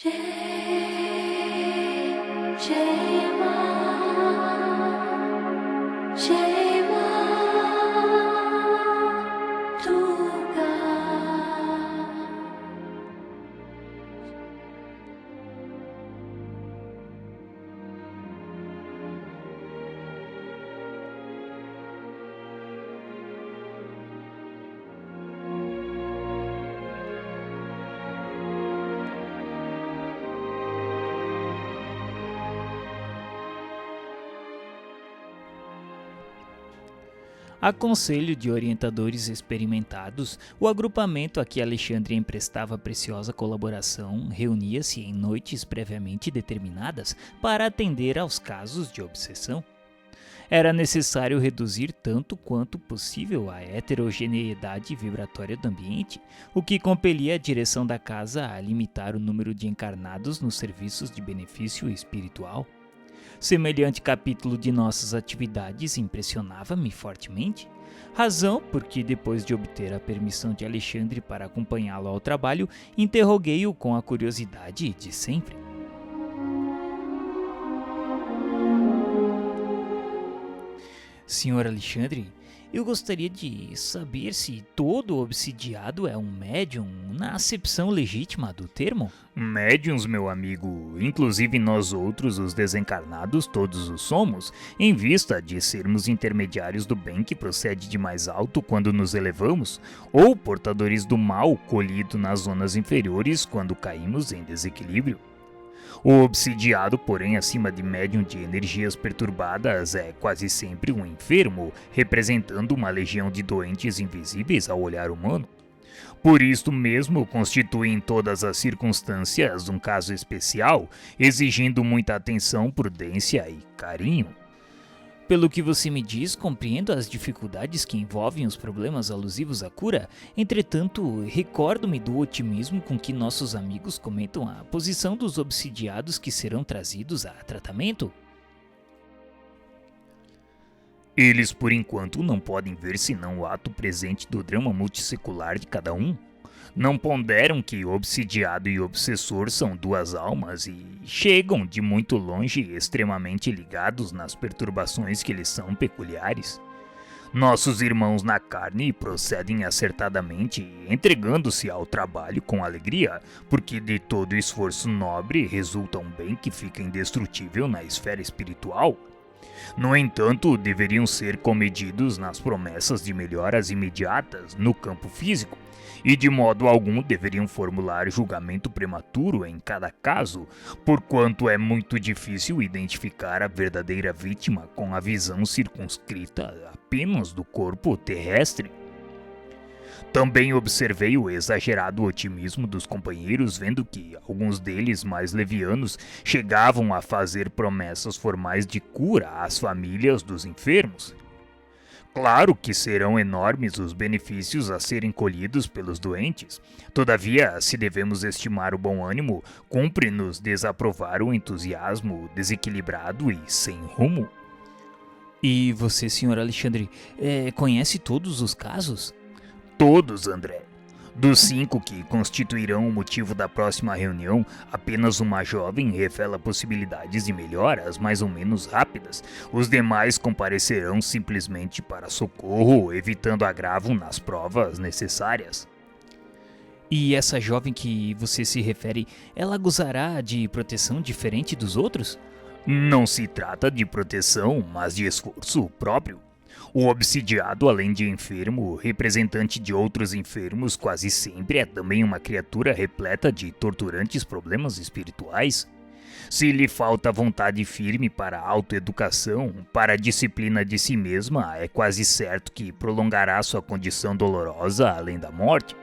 जय जय मां जय मां Durga. A conselho de orientadores experimentados, o agrupamento a que Alexandre emprestava preciosa colaboração reunia-se em noites previamente determinadas para atender aos casos de obsessão. Era necessário reduzir tanto quanto possível a heterogeneidade vibratória do ambiente, o que compelia a direção da casa a limitar o número de encarnados nos serviços de benefício espiritual. Semelhante capítulo de nossas atividades impressionava-me fortemente, razão porque, depois de obter a permissão de Alexandre para acompanhá-lo ao trabalho, interroguei-o com a curiosidade de sempre. Senhor Alexandre, eu gostaria de saber se todo obsidiado é um médium na acepção legítima do termo? Médiuns, meu amigo, inclusive nós outros, os desencarnados, todos o somos, em vista de sermos intermediários do bem que procede de mais alto quando nos elevamos, ou portadores do mal colhido nas zonas inferiores quando caímos em desequilíbrio. O obsidiado, porém, acima de médium de energias perturbadas, é quase sempre um enfermo, representando uma legião de doentes invisíveis ao olhar humano. Por isto mesmo, constitui em todas as circunstâncias um caso especial, exigindo muita atenção, prudência e carinho. Pelo que você me diz, compreendo as dificuldades que envolvem os problemas alusivos à cura. Entretanto, recordo-me do otimismo com que nossos amigos comentam a posição dos obsidiados que serão trazidos a tratamento. Eles, por enquanto, não podem ver senão o ato presente do drama multissecular de cada um. Não ponderam que obsidiado e obsessor são duas almas e chegam de muito longe extremamente ligados nas perturbações que lhes são peculiares. Nossos irmãos na carne procedem acertadamente, entregando-se ao trabalho com alegria, porque de todo esforço nobre resulta um bem que fica indestrutível na esfera espiritual. No entanto, deveriam ser comedidos nas promessas de melhoras imediatas no campo físico, e de modo algum deveriam formular julgamento prematuro em cada caso, porquanto é muito difícil identificar a verdadeira vítima com a visão circunscrita apenas do corpo terrestre. Também observei o exagerado otimismo dos companheiros, vendo que alguns deles, mais levianos, chegavam a fazer promessas formais de cura às famílias dos enfermos. Claro que serão enormes os benefícios a serem colhidos pelos doentes. Todavia, se devemos estimar o bom ânimo, cumpre-nos desaprovar o entusiasmo desequilibrado e sem rumo. E você, Sr. Alexandre, conhece todos os casos? Todos, André. Dos 5 que constituirão o motivo da próxima reunião, apenas uma jovem revela possibilidades de melhoras mais ou menos rápidas. Os demais comparecerão simplesmente para socorro, evitando agravo nas provas necessárias. E essa jovem que você se refere, ela gozará de proteção diferente dos outros? Não se trata de proteção, mas de esforço próprio. O obsidiado, além de enfermo, representante de outros enfermos, quase sempre é também uma criatura repleta de torturantes problemas espirituais. Se lhe falta vontade firme para a autoeducação, para a disciplina de si mesma, é quase certo que prolongará sua condição dolorosa além da morte.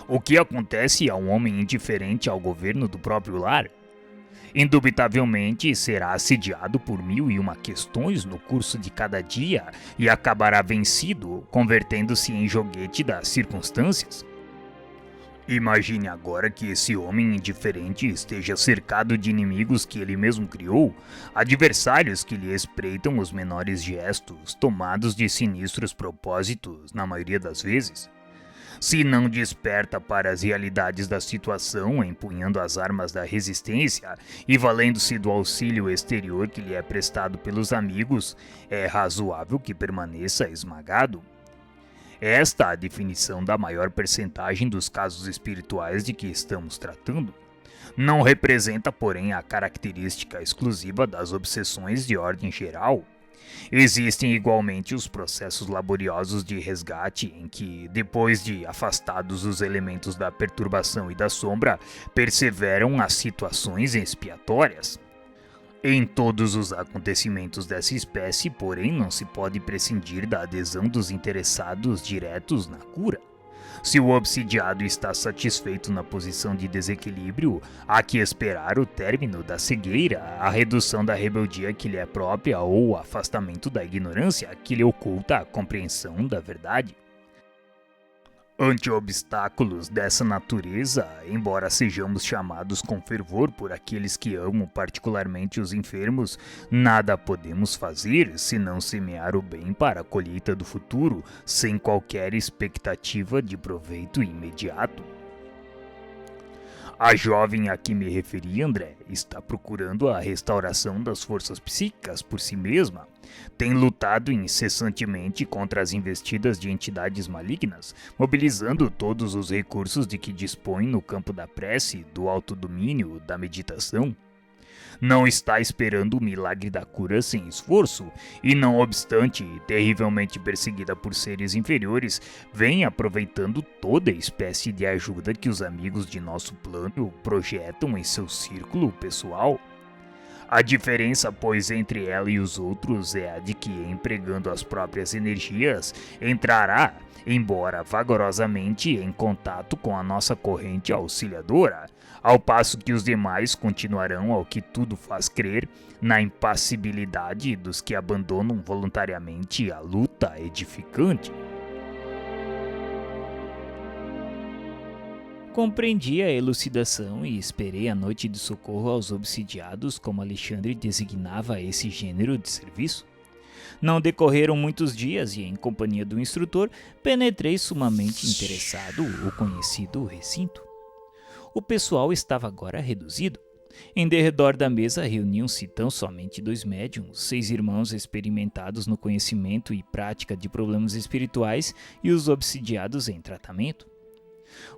O que acontece a um homem indiferente ao governo do próprio lar? Indubitavelmente será assediado por 1001 questões no curso de cada dia e acabará vencido, convertendo-se em joguete das circunstâncias. Imagine agora que esse homem indiferente esteja cercado de inimigos que ele mesmo criou, adversários que lhe espreitam os menores gestos, tomados de sinistros propósitos na maioria das vezes. Se não desperta para as realidades da situação, empunhando as armas da resistência e valendo-se do auxílio exterior que lhe é prestado pelos amigos, é razoável que permaneça esmagado. Esta é a definição da maior percentagem dos casos espirituais de que estamos tratando. Não representa, porém, a característica exclusiva das obsessões de ordem geral. Existem igualmente os processos laboriosos de resgate em que, depois de afastados os elementos da perturbação e da sombra, perseveram as situações expiatórias. Em todos os acontecimentos dessa espécie, porém, não se pode prescindir da adesão dos interessados diretos na cura. Se o obsidiado está satisfeito na posição de desequilíbrio, há que esperar o término da cegueira, a redução da rebeldia que lhe é própria ou o afastamento da ignorância que lhe oculta a compreensão da verdade. Ante obstáculos dessa natureza, embora sejamos chamados com fervor por aqueles que amam particularmente os enfermos, nada podemos fazer senão semear o bem para a colheita do futuro, sem qualquer expectativa de proveito imediato. A jovem a que me referi, André, está procurando a restauração das forças psíquicas por si mesma. Tem lutado incessantemente contra as investidas de entidades malignas, mobilizando todos os recursos de que dispõe no campo da prece, do autodomínio, da meditação. Não está esperando o milagre da cura sem esforço, e não obstante, terrivelmente perseguida por seres inferiores, vem aproveitando toda espécie de ajuda que os amigos de nosso plano projetam em seu círculo pessoal. A diferença, pois, entre ela e os outros é a de que, empregando as próprias energias, entrará, embora vagarosamente, em contato com a nossa corrente auxiliadora, ao passo que os demais continuarão, ao que tudo faz crer, na impassibilidade dos que abandonam voluntariamente a luta edificante. Compreendi a elucidação e esperei a noite de socorro aos obsidiados, como Alexandre designava esse gênero de serviço. Não decorreram muitos dias e, em companhia do instrutor, penetrei sumamente interessado o conhecido recinto. O pessoal estava agora reduzido. Em derredor da mesa reuniam-se tão somente 2 médiuns, 6 irmãos experimentados no conhecimento e prática de problemas espirituais e os obsidiados em tratamento.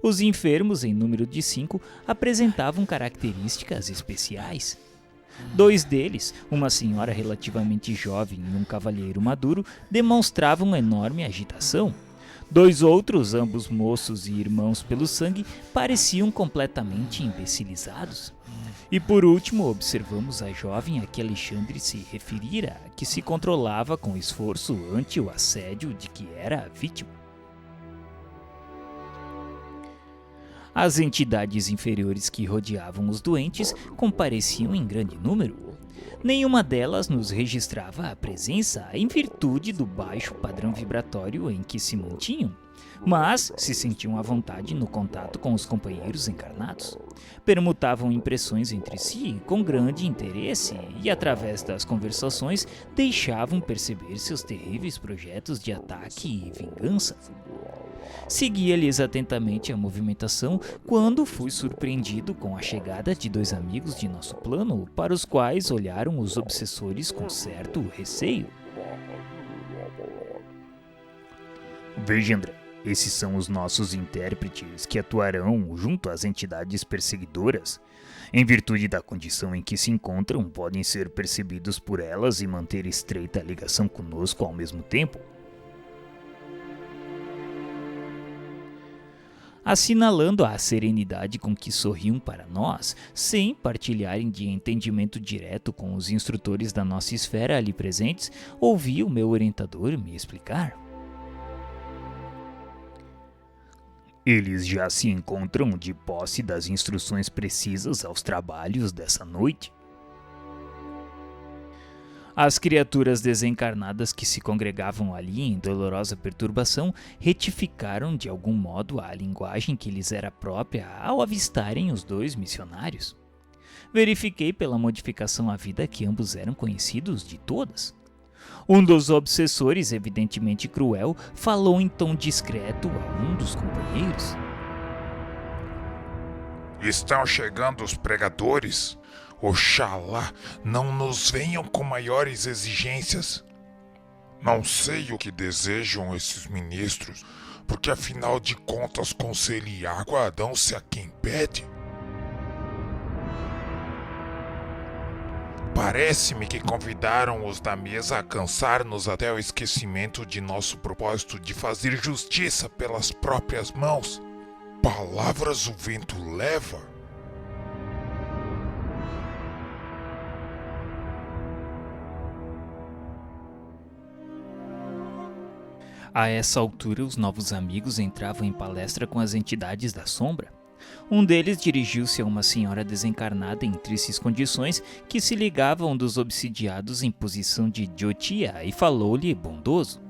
Os enfermos, em número de 5, apresentavam características especiais. 2 deles, uma senhora relativamente jovem e um cavalheiro maduro, demonstravam enorme agitação. 2 outros, ambos moços e irmãos pelo sangue, pareciam completamente imbecilizados. E por último, observamos a jovem a que Alexandre se referira, que se controlava com esforço ante o assédio de que era a vítima. As entidades inferiores que rodeavam os doentes compareciam em grande número. Nenhuma delas nos registrava a presença em virtude do baixo padrão vibratório em que se mantinham, mas se sentiam à vontade no contato com os companheiros encarnados. Permutavam impressões entre si com grande interesse e, através das conversações, deixavam perceber seus terríveis projetos de ataque e vingança. Seguia-lhes atentamente a movimentação quando fui surpreendido com a chegada de 2 amigos de nosso plano, para os quais olharam os obsessores com certo receio. Veja, André, esses são os nossos intérpretes que atuarão junto às entidades perseguidoras. Em virtude da condição em que se encontram, podem ser percebidos por elas e manter estreita ligação conosco ao mesmo tempo. Assinalando a serenidade com que sorriam para nós, sem partilharem de entendimento direto com os instrutores da nossa esfera ali presentes, ouvi o meu orientador me explicar. Eles já se encontram de posse das instruções precisas aos trabalhos dessa noite. As criaturas desencarnadas que se congregavam ali em dolorosa perturbação retificaram de algum modo a linguagem que lhes era própria ao avistarem os 2 missionários. Verifiquei pela modificação à vida que ambos eram conhecidos de todas. Um dos obsessores, evidentemente cruel, falou em tom discreto a um dos companheiros. Estão chegando os pregadores. Oxalá não nos venham com maiores exigências. Não sei o que desejam esses ministros, porque afinal de contas conselho e água dão-se a quem pede. Parece-me que convidaram os da mesa a cansar-nos até o esquecimento de nosso propósito de fazer justiça pelas próprias mãos. Palavras o vento leva. A essa altura, os novos amigos entravam em palestra com as entidades da sombra. Um deles dirigiu-se a uma senhora desencarnada em tristes condições que se ligava a um dos obsidiados em posição de idiotia e falou-lhe bondoso.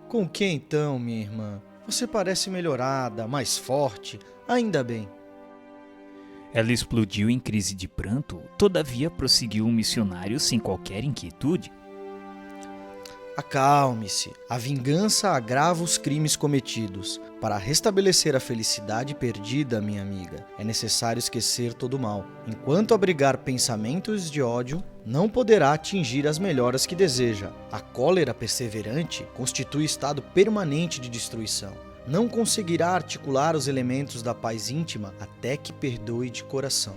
Com que então, minha irmã? Você parece melhorada, mais forte, ainda bem. Ela explodiu em crise de pranto, todavia prosseguiu o missionário sem qualquer inquietude. Acalme-se. A vingança agrava os crimes cometidos. Para restabelecer a felicidade perdida, minha amiga, é necessário esquecer todo o mal. Enquanto abrigar pensamentos de ódio, não poderá atingir as melhoras que deseja. A cólera perseverante constitui estado permanente de destruição. Não conseguirá articular os elementos da paz íntima até que perdoe de coração.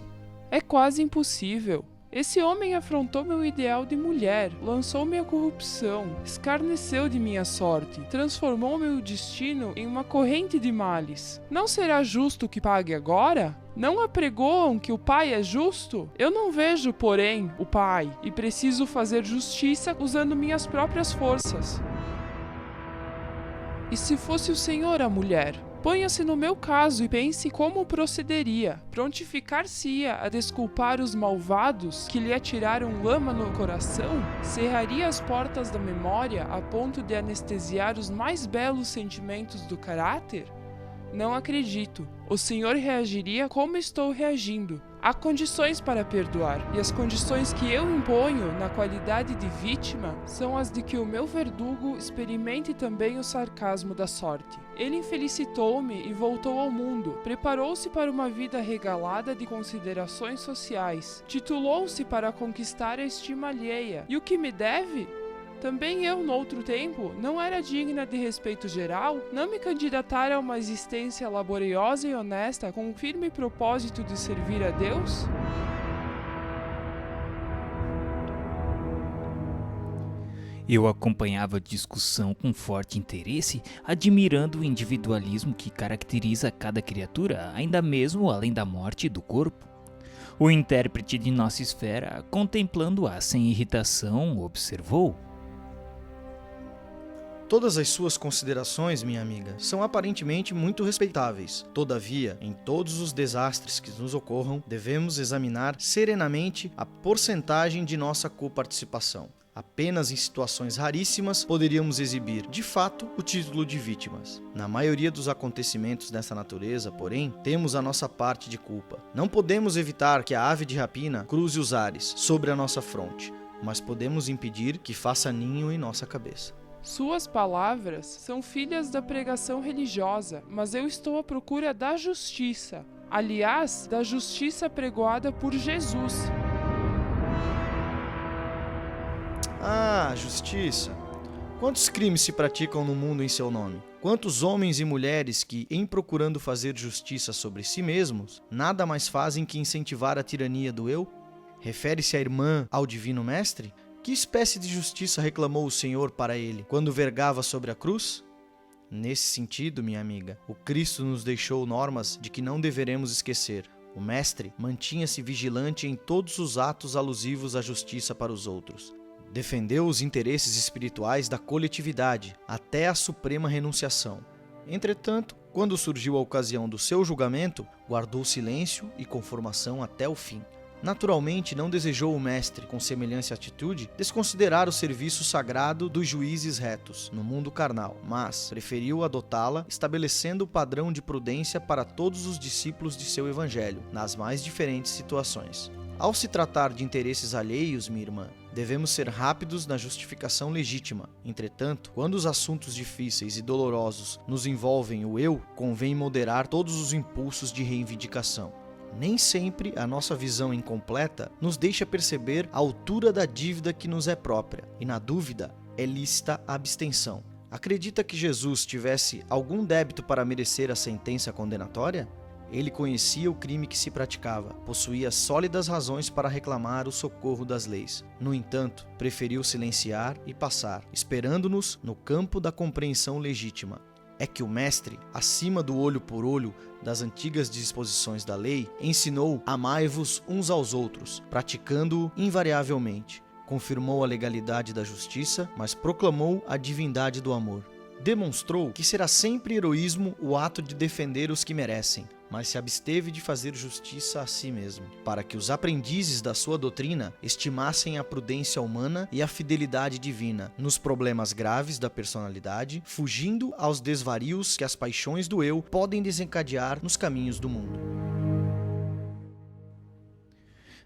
É quase impossível. Esse homem afrontou meu ideal de mulher, lançou minha corrupção, escarneceu de minha sorte, transformou meu destino em uma corrente de males. Não será justo que pague agora? Não apregoam que o Pai é justo? Eu não vejo, porém, o Pai, e preciso fazer justiça usando minhas próprias forças. E se fosse o Senhor a mulher? Ponha-se no meu caso e pense como procederia. Prontificar-se-ia a desculpar os malvados que lhe atiraram lama no coração? Cerraria as portas da memória a ponto de anestesiar os mais belos sentimentos do caráter? Não acredito. O Senhor reagiria como estou reagindo. Há condições para perdoar, e as condições que eu imponho na qualidade de vítima são as de que o meu verdugo experimente também o sarcasmo da sorte. Ele infelicitou-me e voltou ao mundo, preparou-se para uma vida regalada de considerações sociais, titulou-se para conquistar a estima alheia, e o que me deve? Também eu, noutro tempo, não era digna de respeito geral, não me candidatara a uma existência laboriosa e honesta com o firme propósito de servir a Deus? Eu acompanhava a discussão com forte interesse, admirando o individualismo que caracteriza cada criatura, ainda mesmo além da morte do corpo. O intérprete de nossa esfera, contemplando-a sem irritação, observou: Todas as suas considerações, minha amiga, são aparentemente muito respeitáveis. Todavia, em todos os desastres que nos ocorram, devemos examinar serenamente a porcentagem de nossa coparticipação. Apenas em situações raríssimas poderíamos exibir, de fato, o título de vítimas. Na maioria dos acontecimentos dessa natureza, porém, temos a nossa parte de culpa. Não podemos evitar que a ave de rapina cruze os ares sobre a nossa fronte, mas podemos impedir que faça ninho em nossa cabeça. Suas palavras são filhas da pregação religiosa, mas eu estou à procura da justiça. Aliás, da justiça pregoada por Jesus. Ah, justiça! Quantos crimes se praticam no mundo em seu nome? Quantos homens e mulheres que, em procurando fazer justiça sobre si mesmos, nada mais fazem que incentivar a tirania do eu? Refere-se a irmã ao Divino Mestre? Que espécie de justiça reclamou o Senhor para ele quando vergava sobre a cruz? Nesse sentido, minha amiga, o Cristo nos deixou normas de que não deveremos esquecer. O Mestre mantinha-se vigilante em todos os atos alusivos à justiça para os outros. Defendeu os interesses espirituais da coletividade até a suprema renunciação. Entretanto, quando surgiu a ocasião do seu julgamento, guardou silêncio e conformação até o fim. Naturalmente, não desejou o mestre, com semelhante atitude, desconsiderar o serviço sagrado dos juízes retos no mundo carnal, mas preferiu adotá-la, estabelecendo o padrão de prudência para todos os discípulos de seu evangelho, nas mais diferentes situações. Ao se tratar de interesses alheios, minha irmã, Devemos ser rápidos na justificação legítima. Entretanto, quando os assuntos difíceis e dolorosos nos envolvem o eu, convém moderar todos os impulsos de reivindicação. Nem sempre a nossa visão incompleta nos deixa perceber a altura da dívida que nos é própria, e na dúvida é lícita a abstenção. Acredita que Jesus tivesse algum débito para merecer a sentença condenatória? Ele conhecia o crime que se praticava, possuía sólidas razões para reclamar o socorro das leis. No entanto, preferiu silenciar e passar, esperando-nos no campo da compreensão legítima. É que o Mestre, acima do olho por olho das antigas disposições da lei, ensinou: amai-vos uns aos outros, praticando-o invariavelmente. Confirmou a legalidade da justiça, mas proclamou a divindade do amor. Demonstrou que será sempre heroísmo o ato de defender os que merecem, mas se absteve de fazer justiça a si mesmo, para que os aprendizes da sua doutrina estimassem a prudência humana e a fidelidade divina nos problemas graves da personalidade, fugindo aos desvarios que as paixões do eu podem desencadear nos caminhos do mundo.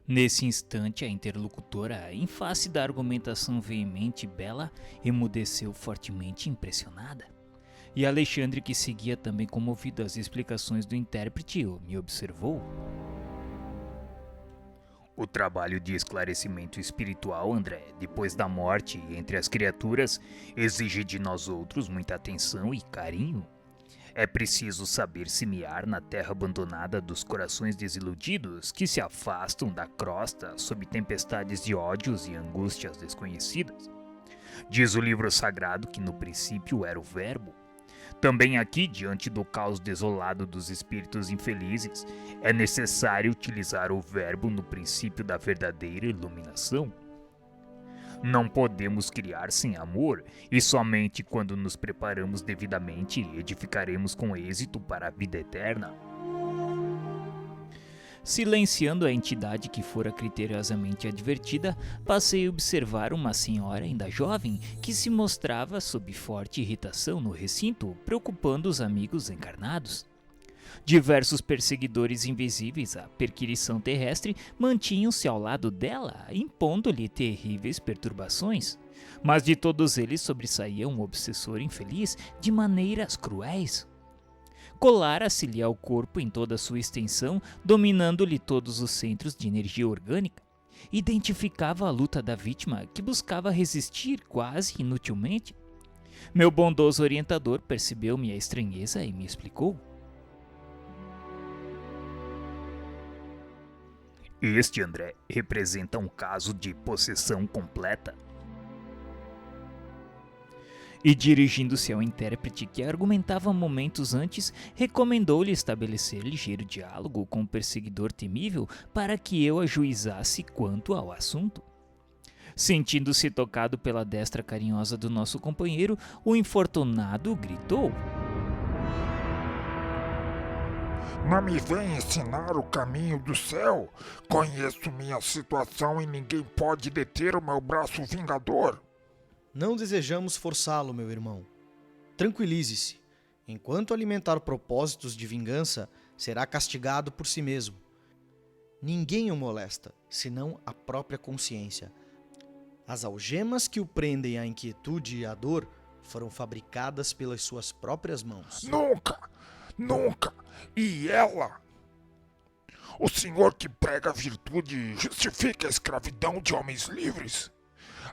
Nesse instante, a interlocutora, em face da argumentação veemente e bela, emudeceu fortemente impressionada. E Alexandre, que seguia também comovido às explicações do intérprete, me observou. O trabalho de esclarecimento espiritual, André, depois da morte entre as criaturas, exige de nós outros muita atenção e carinho. É preciso saber semear na terra abandonada dos corações desiludidos que se afastam da crosta sob tempestades de ódios e angústias desconhecidas. Diz o livro sagrado que no princípio era o Verbo. Também aqui, diante do caos desolado dos espíritos infelizes, é necessário utilizar o Verbo no princípio da verdadeira iluminação. Não podemos criar sem amor, e somente quando nos preparamos devidamente edificaremos com êxito para a vida eterna. Silenciando a entidade que fora criteriosamente advertida, passei a observar uma senhora ainda jovem que se mostrava sob forte irritação no recinto, preocupando os amigos encarnados. Diversos perseguidores invisíveis à perquirição terrestre mantinham-se ao lado dela, impondo-lhe terríveis perturbações. Mas de todos eles sobressaía um obsessor infeliz de maneiras cruéis. Colara-se-lhe ao corpo em toda a sua extensão, dominando-lhe todos os centros de energia orgânica. Identificava a luta da vítima, que buscava resistir quase inutilmente. Meu bondoso orientador percebeu minha estranheza e me explicou. Este, André, representa um caso de possessão completa. E dirigindo-se ao intérprete que argumentava momentos antes, recomendou-lhe estabelecer ligeiro diálogo com o perseguidor temível para que eu ajuizasse quanto ao assunto. Sentindo-se tocado pela destra carinhosa do nosso companheiro, o infortunado gritou: Não me vem ensinar o caminho do céu. Conheço minha situação e ninguém pode deter o meu braço vingador. Não desejamos forçá-lo, meu irmão. Tranquilize-se. Enquanto alimentar propósitos de vingança, será castigado por si mesmo. Ninguém o molesta, senão a própria consciência. As algemas que o prendem à inquietude e à dor foram fabricadas pelas suas próprias mãos. Nunca! E ela? O senhor que prega a virtude justifica a escravidão de homens livres?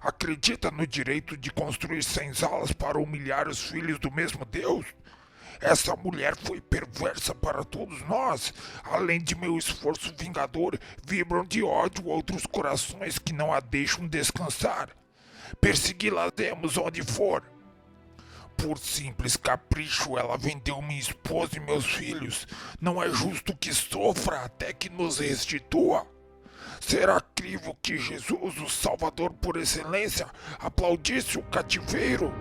Acredita no direito de construir senzalas para humilhar os filhos do mesmo Deus? Essa mulher foi perversa para todos nós. Além de meu esforço vingador, vibram de ódio outros corações que não a deixam descansar. Persegui-la-demos onde for. Por simples capricho, ela vendeu minha esposa e meus filhos. Não é justo que sofra até que nos restitua. Será crível que Jesus, o Salvador por excelência, aplaudisse o cativeiro?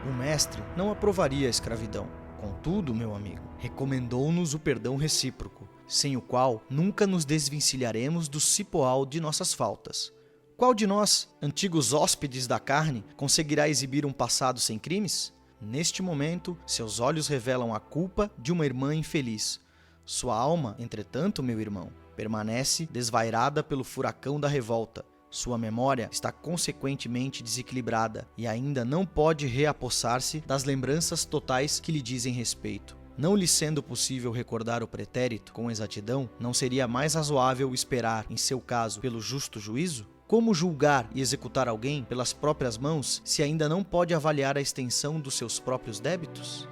O mestre não aprovaria a escravidão. Contudo, meu amigo, recomendou-nos o perdão recíproco, sem o qual nunca nos desvencilharemos do cipoal de nossas faltas. Qual de nós, antigos hóspedes da carne, conseguirá exibir um passado sem crimes? Neste momento, seus olhos revelam a culpa de uma irmã infeliz. Sua alma, entretanto, meu irmão, permanece desvairada pelo furacão da revolta. Sua memória está consequentemente desequilibrada e ainda não pode reapossar-se das lembranças totais que lhe dizem respeito. Não lhe sendo possível recordar o pretérito com exatidão, não seria mais razoável esperar, em seu caso, pelo justo juízo? Como julgar e executar alguém pelas próprias mãos se ainda não pode avaliar a extensão dos seus próprios débitos?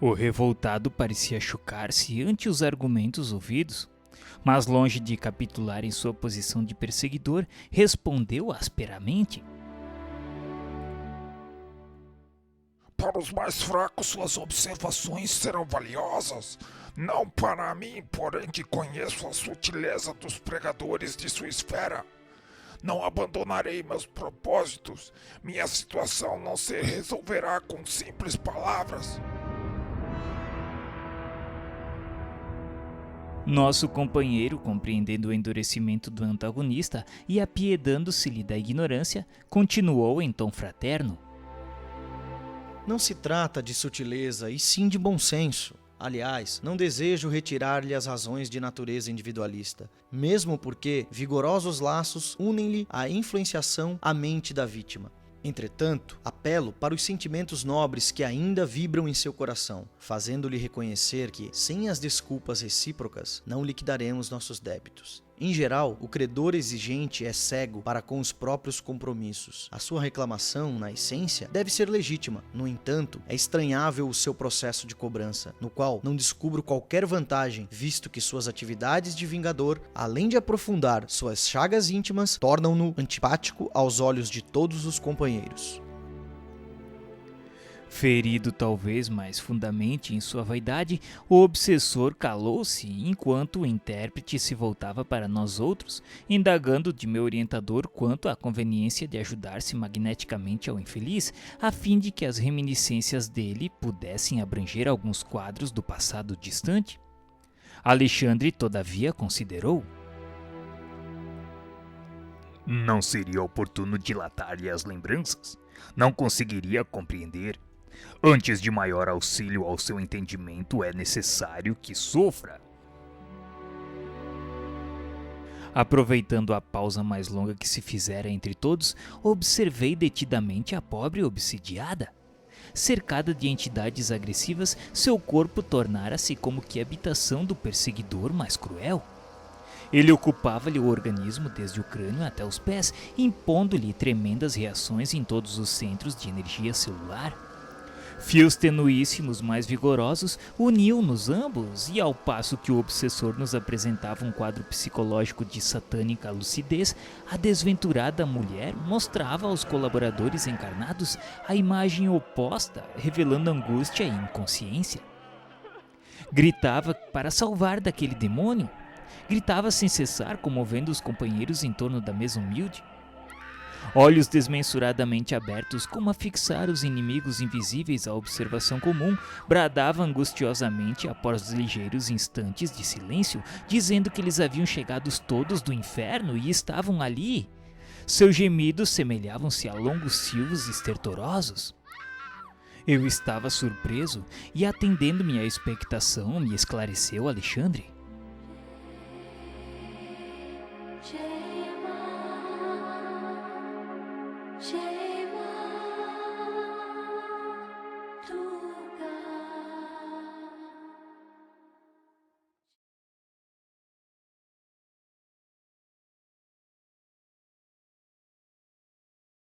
O revoltado parecia chocar-se ante os argumentos ouvidos, mas longe de capitular em sua posição de perseguidor, respondeu asperamente. Para os mais fracos, suas observações serão valiosas. Não para mim, porém, que conheço a sutileza dos pregadores de sua esfera. Não abandonarei meus propósitos. Minha situação não se resolverá com simples palavras. Nosso companheiro, compreendendo o endurecimento do antagonista e apiedando-se-lhe da ignorância, continuou em tom fraterno. Não se trata de sutileza, e sim de bom senso. Aliás, não desejo retirar-lhe as razões de natureza individualista, mesmo porque vigorosos laços unem-lhe a influenciação à mente da vítima. Entretanto, apelo para os sentimentos nobres que ainda vibram em seu coração, fazendo-lhe reconhecer que, sem as desculpas recíprocas, não liquidaremos nossos débitos. Em geral, o credor exigente é cego para com os próprios compromissos. A sua reclamação, na essência, deve ser legítima. No entanto, é estranhável o seu processo de cobrança, no qual não descubro qualquer vantagem, visto que suas atividades de vingador, além de aprofundar suas chagas íntimas, tornam-no antipático aos olhos de todos os companheiros. Ferido talvez mais fundamente em sua vaidade, o obsessor calou-se enquanto o intérprete se voltava para nós outros, indagando de meu orientador quanto à conveniência de ajudar-se magneticamente ao infeliz, a fim de que as reminiscências dele pudessem abranger alguns quadros do passado distante. Alexandre, todavia, considerou. Não seria oportuno dilatar-lhe as lembranças? Não conseguiria compreender? Antes de maior auxílio ao seu entendimento, é necessário que sofra. Aproveitando a pausa mais longa que se fizera entre todos, observei detidamente a pobre obsidiada. Cercada de entidades agressivas, seu corpo tornara-se como que a habitação do perseguidor mais cruel. Ele ocupava-lhe o organismo desde o crânio até os pés, impondo-lhe tremendas reações em todos os centros de energia celular. Fios tenuíssimos mais vigorosos uniam-nos ambos, e ao passo que o obsessor nos apresentava um quadro psicológico de satânica lucidez, a desventurada mulher mostrava aos colaboradores encarnados a imagem oposta, revelando angústia e inconsciência. Gritava para salvar daquele demônio. Gritava sem cessar, comovendo os companheiros em torno da mesa humilde. Olhos desmensuradamente abertos, como a fixar os inimigos invisíveis à observação comum, bradava angustiosamente após ligeiros instantes de silêncio, dizendo que eles haviam chegado todos do inferno e estavam ali. Seus gemidos semelhavam-se a longos silvos estertorosos. Eu estava surpreso e, atendendo minha expectação, me esclareceu Alexandre.